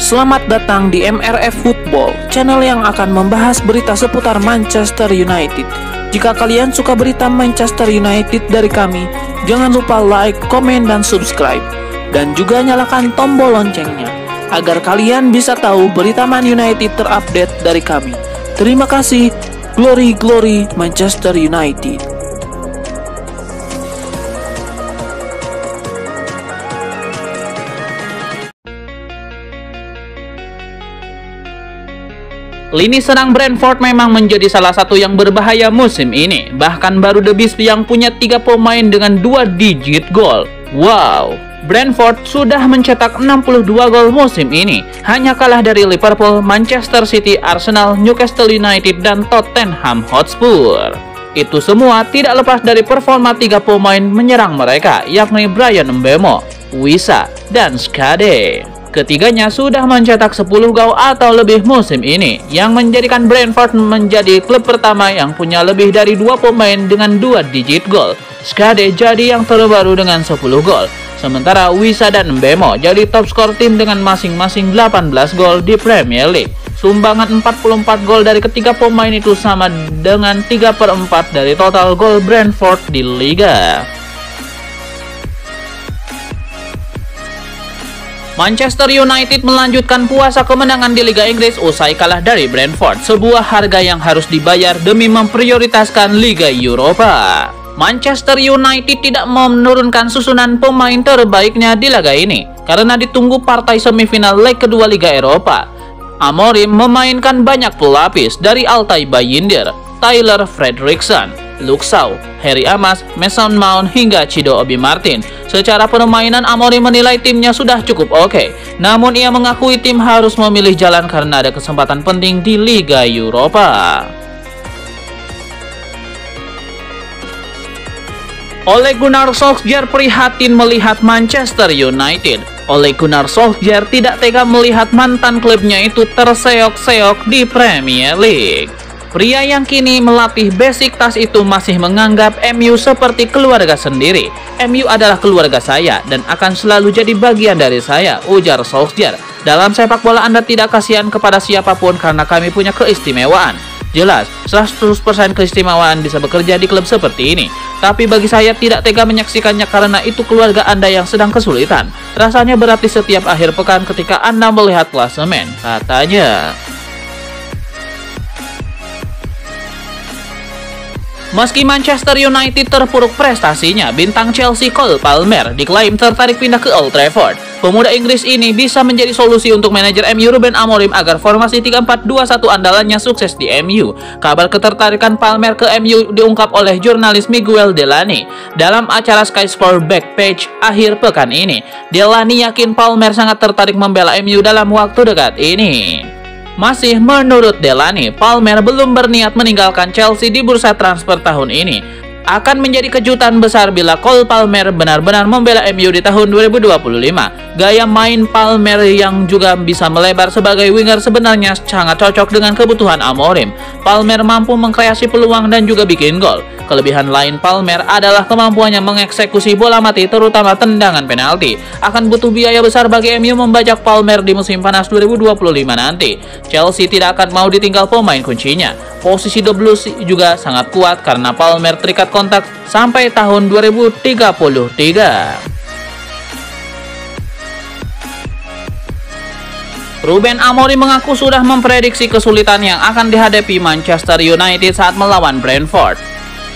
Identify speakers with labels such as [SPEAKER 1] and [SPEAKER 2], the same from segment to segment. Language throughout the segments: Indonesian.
[SPEAKER 1] Selamat datang di MRF Football, channel yang akan membahas berita seputar Manchester United. Jika kalian suka berita Manchester United dari kami, jangan lupa like, komen, dan subscribe. Dan juga nyalakan tombol loncengnya, agar kalian bisa tahu berita Man United terupdate dari kami. Terima kasih, Glory Glory Manchester United.
[SPEAKER 2] Lini serang Brentford memang menjadi salah satu yang berbahaya musim ini. Bahkan baru The Beast yang punya 3 pemain dengan 2 digit gol. Wow, Brentford sudah mencetak 62 gol musim ini. Hanya kalah dari Liverpool, Manchester City, Arsenal, Newcastle United, dan Tottenham Hotspur. Itu semua tidak lepas dari performa 3 pemain menyerang mereka, yakni Bryan Mbeumo, Wissa, dan Skade. Ketiganya sudah mencetak 10 gol atau lebih musim ini, yang menjadikan Brentford menjadi klub pertama yang punya lebih dari 2 pemain dengan 2 digit gol. Skade jadi yang terbaru dengan 10 gol, sementara Wissa dan Mbeumo jadi top skor tim dengan masing-masing 18 gol di Premier League. Sumbangan 44 gol dari ketiga pemain itu sama dengan 3/4 dari total gol Brentford di Liga. Manchester United melanjutkan puasa kemenangan di Liga Inggris usai kalah dari Brentford, sebuah harga yang harus dibayar demi memprioritaskan Liga Eropa. Manchester United tidak menurunkan susunan pemain terbaiknya di laga ini, karena ditunggu partai semifinal leg kedua Liga Eropa. Amorim memainkan banyak pelapis dari Altay Bayindir, Tyler Fredrickson, Luke Shaw, Harry Amas, Mason Mount, hingga Chido Obi Martin. Secara permainan, Amorim menilai timnya sudah cukup oke. Namun ia mengakui tim harus memilih jalan karena ada kesempatan penting di Liga Eropa. Ole Gunnar Solskjaer prihatin melihat Manchester United. Ole Gunnar Solskjaer tidak tega melihat mantan klubnya itu terseok-seok di Premier League. Pria yang kini melatih Besiktas itu masih menganggap MU seperti keluarga sendiri. MU adalah keluarga saya dan akan selalu jadi bagian dari saya, ujar Solskjaer. Dalam sepak bola Anda tidak kasihan kepada siapapun karena kami punya keistimewaan. Jelas, 100% keistimewaan bisa bekerja di klub seperti ini. Tapi bagi saya tidak tega menyaksikannya karena itu keluarga Anda yang sedang kesulitan. Rasanya berat di setiap akhir pekan ketika Anda melihat klasemen, katanya. Meski Manchester United terpuruk prestasinya, bintang Chelsea Cole Palmer diklaim tertarik pindah ke Old Trafford. Pemuda Inggris ini bisa menjadi solusi untuk manajer MU Ruben Amorim agar formasi 3-4-2-1 andalannya sukses di MU. Kabar ketertarikan Palmer ke MU diungkap oleh jurnalis Miguel Delaney dalam acara Sky Sport Backpage akhir pekan ini. Delaney yakin Palmer sangat tertarik membela MU dalam waktu dekat ini. Masih menurut Delaney, Palmer belum berniat meninggalkan Chelsea di bursa transfer tahun ini. Akan menjadi kejutan besar bila Cole Palmer benar-benar membela MU di tahun 2025. Gaya main Palmer yang juga bisa melebar sebagai winger sebenarnya sangat cocok dengan kebutuhan Amorim. Palmer mampu mengkreasi peluang dan juga bikin gol. Kelebihan lain Palmer adalah kemampuannya mengeksekusi bola mati, terutama tendangan penalti. Akan butuh biaya besar bagi MU membajak Palmer di musim panas 2025 nanti. Chelsea tidak akan mau ditinggal pemain kuncinya. Posisi The Blues juga sangat kuat karena Palmer terikat kontrak sampai tahun 2033. Ruben Amorim mengaku sudah memprediksi kesulitan yang akan dihadapi Manchester United saat melawan Brentford.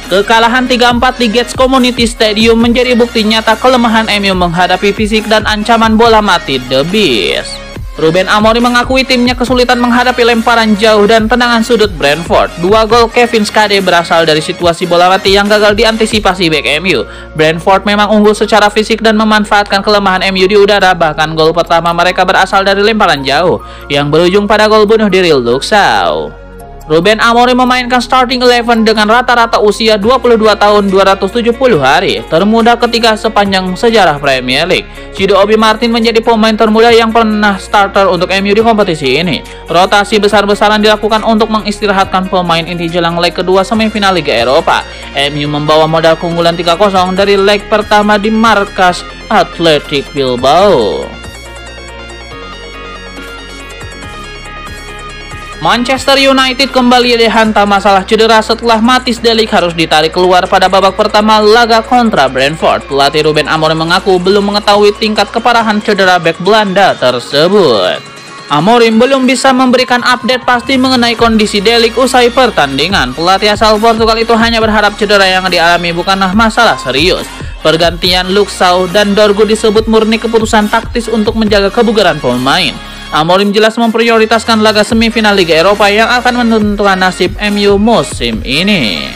[SPEAKER 2] Kekalahan 3-4 di Gates Community Stadium menjadi bukti nyata kelemahan MU menghadapi fisik dan ancaman bola mati The Beast. Ruben Amorim mengakui timnya kesulitan menghadapi lemparan jauh dan tendangan sudut Brentford. 2 gol Kevin Skade berasal dari situasi bola mati yang gagal diantisipasi bek MU. Brentford memang unggul secara fisik dan memanfaatkan kelemahan MU di udara. Bahkan gol pertama mereka berasal dari lemparan jauh yang berujung pada gol bunuh diri Luke Shaw. Ruben Amorim memainkan starting 11 dengan rata-rata usia 22 tahun 270 hari, termuda ketiga sepanjang sejarah Premier League. Chido Obi Martin menjadi pemain termuda yang pernah starter untuk MU di kompetisi ini. Rotasi besar-besaran dilakukan untuk mengistirahatkan pemain inti jelang leg kedua semifinal Liga Eropa. MU membawa modal keunggulan 3-0 dari leg pertama di markas Athletic Bilbao. Manchester United kembali dihantam masalah cedera setelah Matthijs de Ligt harus ditarik keluar pada babak pertama laga kontra Brentford. Pelatih Ruben Amorim mengaku belum mengetahui tingkat keparahan cedera bek Belanda tersebut. Amorim belum bisa memberikan update pasti mengenai kondisi de Ligt usai pertandingan. Pelatih asal Portugal itu hanya berharap cedera yang dialami bukanlah masalah serius. Pergantian Luke Shaw dan Dorgu disebut murni keputusan taktis untuk menjaga kebugaran pemain. Amorim jelas memprioritaskan laga semifinal Liga Eropa yang akan menentukan nasib MU musim ini.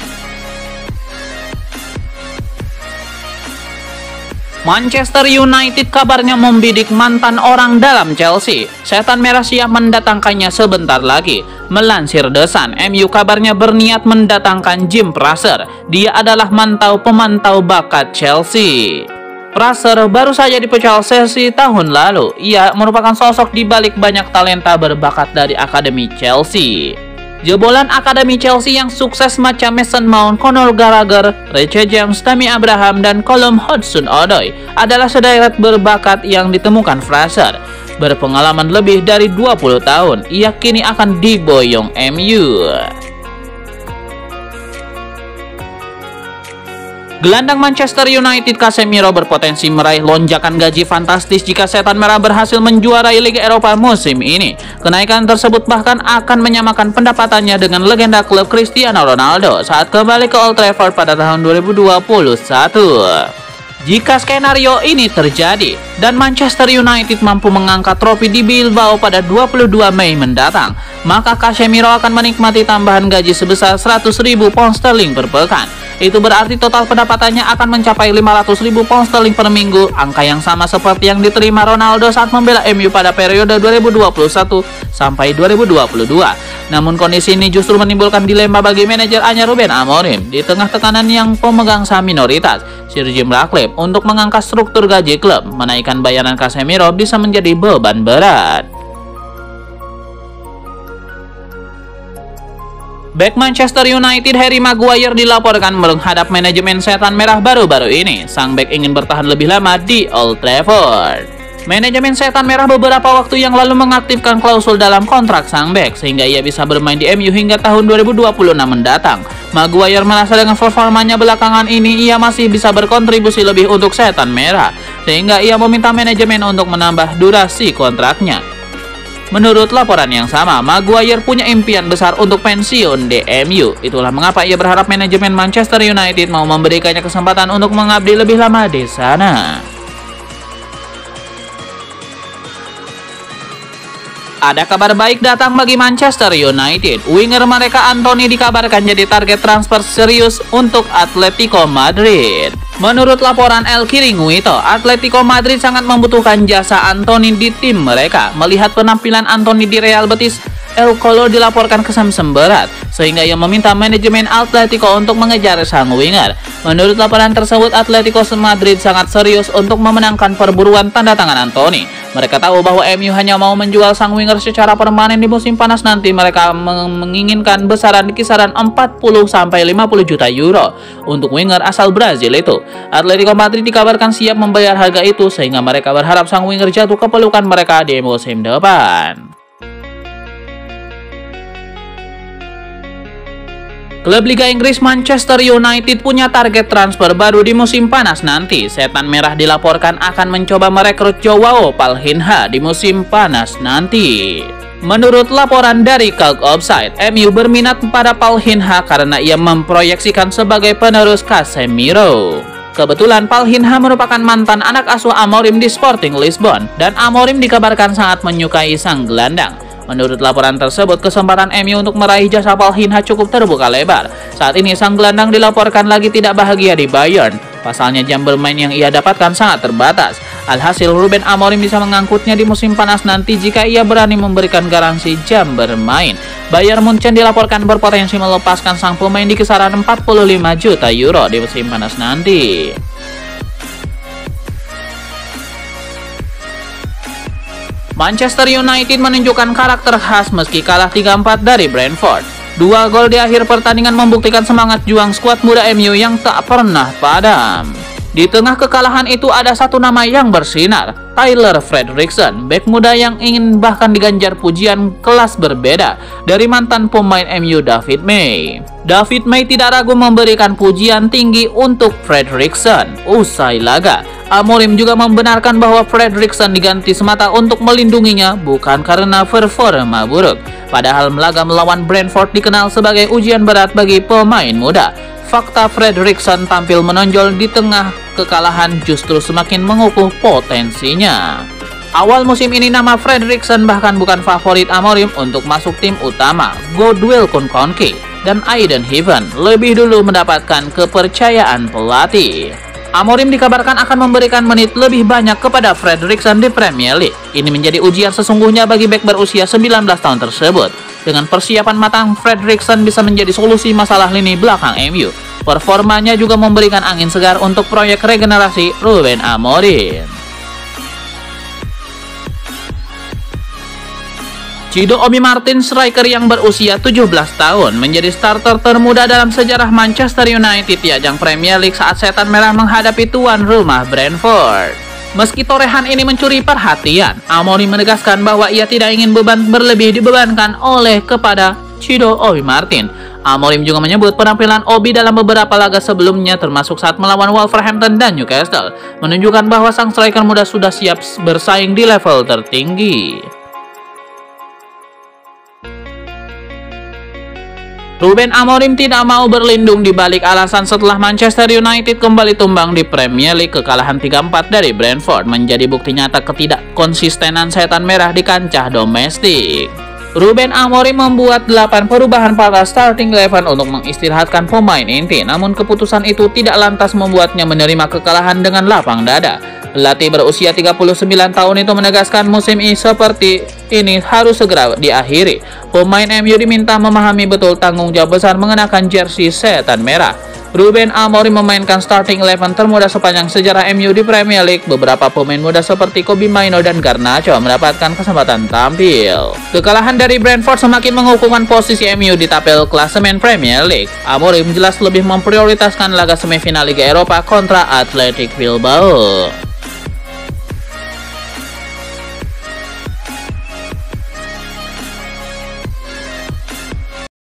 [SPEAKER 2] Manchester United kabarnya membidik mantan orang dalam Chelsea. Setan Merah siap mendatangkannya sebentar lagi. Melansir The Sun, MU kabarnya berniat mendatangkan Jim Fraser. Dia adalah pemantau bakat Chelsea. Fraser baru saja dipecat Chelsea tahun lalu. Ia merupakan sosok di balik banyak talenta berbakat dari Akademi Chelsea. Jebolan Akademi Chelsea yang sukses macam Mason Mount, Conor Gallagher, Reece James, Tammy Abraham, dan Callum Hudson-Odoi adalah sederet berbakat yang ditemukan Fraser. Berpengalaman lebih dari 20 tahun, ia kini akan diboyong MU. Gelandang Manchester United Casemiro berpotensi meraih lonjakan gaji fantastis jika Setan Merah berhasil menjuarai Liga Eropa musim ini. Kenaikan tersebut bahkan akan menyamakan pendapatannya dengan legenda klub Cristiano Ronaldo saat kembali ke Old Trafford pada tahun 2021. Jika skenario ini terjadi dan Manchester United mampu mengangkat trofi di Bilbao pada 22 Mei mendatang, maka Casemiro akan menikmati tambahan gaji sebesar 100.000 pound sterling per pekan. Itu berarti total pendapatannya akan mencapai 500.000 pound sterling per minggu, angka yang sama seperti yang diterima Ronaldo saat membela MU pada periode 2021 sampai 2022. Namun kondisi ini justru menimbulkan dilema bagi manajer anyar Ruben Amorim di tengah tekanan yang pemegang saham minoritas, Sir Jim Ratcliffe, untuk mengangkat struktur gaji klub. Menaikkan bayaran Casemiro bisa menjadi beban berat. Bek Manchester United Harry Maguire dilaporkan menghadap manajemen Setan Merah baru-baru ini. Sang bek ingin bertahan lebih lama di Old Trafford. Manajemen Setan Merah beberapa waktu yang lalu mengaktifkan klausul dalam kontrak sang bek sehingga ia bisa bermain di MU hingga tahun 2026 mendatang. Maguire merasa dengan performanya belakangan ini ia masih bisa berkontribusi lebih untuk Setan Merah, sehingga ia meminta manajemen untuk menambah durasi kontraknya. Menurut laporan yang sama, Maguire punya impian besar untuk pensiun di MU. Itulah mengapa ia berharap manajemen Manchester United mau memberikannya kesempatan untuk mengabdi lebih lama di sana. Ada kabar baik datang bagi Manchester United. Winger mereka Anthony dikabarkan jadi target transfer serius untuk Atletico Madrid. Menurut laporan El Chiringuito, Atletico Madrid sangat membutuhkan jasa Anthony di tim mereka. Melihat penampilan Anthony di Real Betis, El Colo dilaporkan kesemsem berat, sehingga ia meminta manajemen Atletico untuk mengejar sang winger. Menurut laporan tersebut, Atletico Madrid sangat serius untuk memenangkan perburuan tanda tangan Anthony. Mereka tahu bahwa MU hanya mau menjual sang winger secara permanen di musim panas nanti. Mereka menginginkan besaran di kisaran 40-50 juta euro untuk winger asal Brazil itu. Atletico Madrid dikabarkan siap membayar harga itu, sehingga mereka berharap sang winger jatuh ke pelukan mereka di musim depan. Klub Liga Inggris Manchester United punya target transfer baru di musim panas nanti. Setan Merah dilaporkan akan mencoba merekrut Joao Palhinha di musim panas nanti. Menurut laporan dari Calc Offside, MU berminat pada Palhinha karena ia memproyeksikan sebagai penerus Casemiro. Kebetulan Palhinha merupakan mantan anak asuh Amorim di Sporting Lisbon, dan Amorim dikabarkan sangat menyukai sang gelandang. Menurut laporan tersebut, kesempatan MU untuk meraih jasa Palhinha cukup terbuka lebar. Saat ini sang gelandang dilaporkan lagi tidak bahagia di Bayern. Pasalnya jam bermain yang ia dapatkan sangat terbatas. Alhasil Ruben Amorim bisa mengangkutnya di musim panas nanti jika ia berani memberikan garansi jam bermain. Bayern Munchen dilaporkan berpotensi melepaskan sang pemain di kisaran 45 juta euro di musim panas nanti. Manchester United menunjukkan karakter khas meski kalah 3-4 dari Brentford. 2 gol di akhir pertandingan membuktikan semangat juang skuad muda MU yang tak pernah padam. Di tengah kekalahan itu ada satu nama yang bersinar. Tyler Fredrickson, bek muda yang ingin bahkan diganjar pujian kelas berbeda dari mantan pemain MU David May. David May tidak ragu memberikan pujian tinggi untuk Fredrickson. Usai laga, Amorim juga membenarkan bahwa Fredrickson diganti semata untuk melindunginya, bukan karena performa buruk. Padahal laga melawan Brentford dikenal sebagai ujian berat bagi pemain muda. Fakta Fredrickson tampil menonjol di tengah kekalahan justru semakin mengukuh potensinya. Awal musim ini nama Fredrickson bahkan bukan favorit Amorim untuk masuk tim utama. Godwill Konkonki dan Aiden Heaven lebih dulu mendapatkan kepercayaan pelatih. Amorim dikabarkan akan memberikan menit lebih banyak kepada Fredrickson di Premier League. Ini menjadi ujian sesungguhnya bagi bek berusia 19 tahun tersebut. Dengan persiapan matang, Fredrickson bisa menjadi solusi masalah lini belakang MU. Performanya juga memberikan angin segar untuk proyek regenerasi Ruben Amorim. Chido Obi Martin, striker yang berusia 17 tahun, menjadi starter termuda dalam sejarah Manchester United di ajang Premier League saat Setan Merah menghadapi tuan rumah Brentford. Meski torehan ini mencuri perhatian, Amorim menegaskan bahwa ia tidak ingin beban berlebih dibebankan oleh kepada Chido Obi Martin. Amorim juga menyebut penampilan Obi dalam beberapa laga sebelumnya, termasuk saat melawan Wolverhampton dan Newcastle, menunjukkan bahwa sang striker muda sudah siap bersaing di level tertinggi. Ruben Amorim tidak mau berlindung di balik alasan setelah Manchester United kembali tumbang di Premier League. Kekalahan 3-4 dari Brentford menjadi bukti nyata ketidakkonsistenan Setan Merah di kancah domestik. Ruben Amorim membuat 8 perubahan pada starting 11 untuk mengistirahatkan pemain inti, namun keputusan itu tidak lantas membuatnya menerima kekalahan dengan lapang dada. Pelatih berusia 39 tahun itu menegaskan musim ini seperti ini harus segera diakhiri. Pemain MU diminta memahami betul tanggung jawab besar mengenakan jersey Setan Merah. Ruben Amorim memainkan starting 11 termuda sepanjang sejarah MU di Premier League. Beberapa pemain muda seperti Kobbie Mainoo dan Garnacho mendapatkan kesempatan tampil. Kekalahan dari Brentford semakin mengukuhkan posisi MU di tabel klasemen Premier League. Amorim jelas lebih memprioritaskan laga semifinal Liga Eropa kontra Athletic Bilbao.